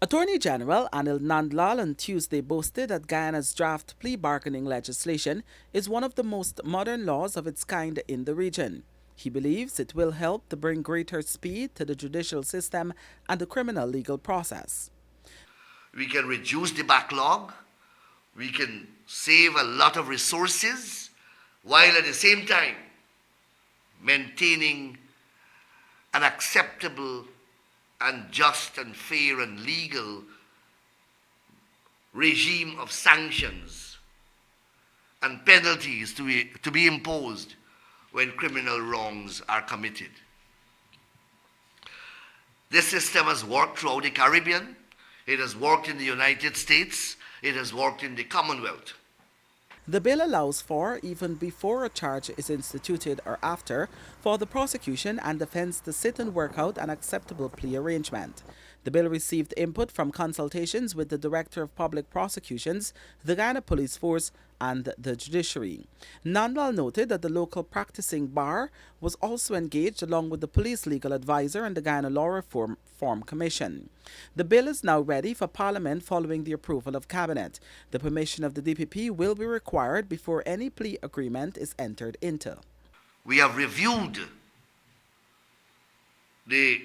Attorney General Anil Nandlal on Tuesday boasted that Guyana's draft plea bargaining legislation is one of the most modern laws of its kind in the region. He believes it will help to bring greater speed to the judicial system and the criminal legal process. We can reduce the backlog, we can save a lot of resources, while at the same time maintaining an acceptable and just and fair and legal regime of sanctions and penalties to be imposed when criminal wrongs are committed. This system has worked throughout the Caribbean, it has worked in the United States, it has worked in the Commonwealth. The bill allows for, even before a charge is instituted or after, for the prosecution and defense to sit and work out an acceptable plea arrangement. The bill received input from consultations with the Director of Public Prosecutions, the Guyana Police Force, and the judiciary. Nandlal noted that the local practicing bar was also engaged along with the police legal advisor and the Guyana Law Reform Commission. The bill is now ready for Parliament following the approval of Cabinet. The permission of the DPP will be required before any plea agreement is entered into. We have reviewed the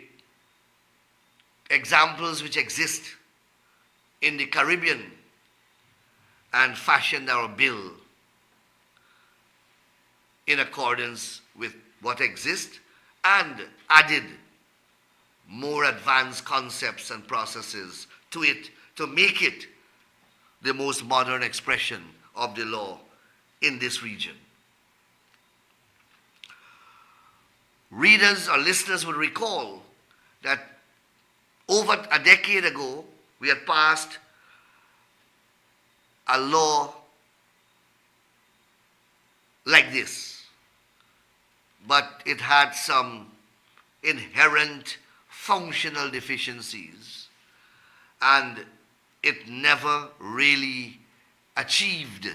examples which exist in the Caribbean and fashioned our bill in accordance with what exists and added more advanced concepts and processes to it to make it the most modern expression of the law in this region. Readers or listeners will recall that over a decade ago, we had passed a law like this, but it had some inherent functional deficiencies, and it never really achieved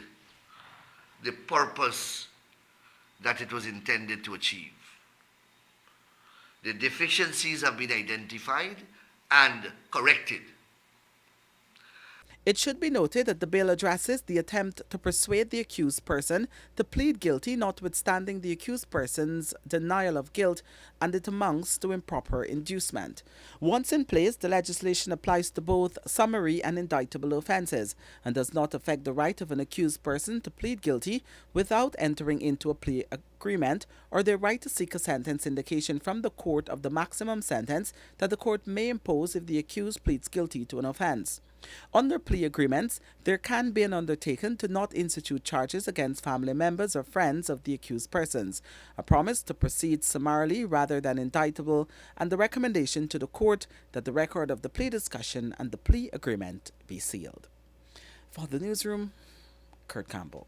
the purpose that it was intended to achieve. The deficiencies have been identified and corrected. It should be noted that the bill addresses the attempt to persuade the accused person to plead guilty notwithstanding the accused person's denial of guilt, and it amounts to improper inducement. Once in place, the legislation applies to both summary and indictable offences and does not affect the right of an accused person to plead guilty without entering into a plea agreement or their right to seek a sentence indication from the court of the maximum sentence that the court may impose if the accused pleads guilty to an offence. Under plea agreements, there can be an undertaking to not institute charges against family members or friends of the accused persons, a promise to proceed summarily rather than indictable, and the recommendation to the court that the record of the plea discussion and the plea agreement be sealed. For the newsroom, Kurt Campbell.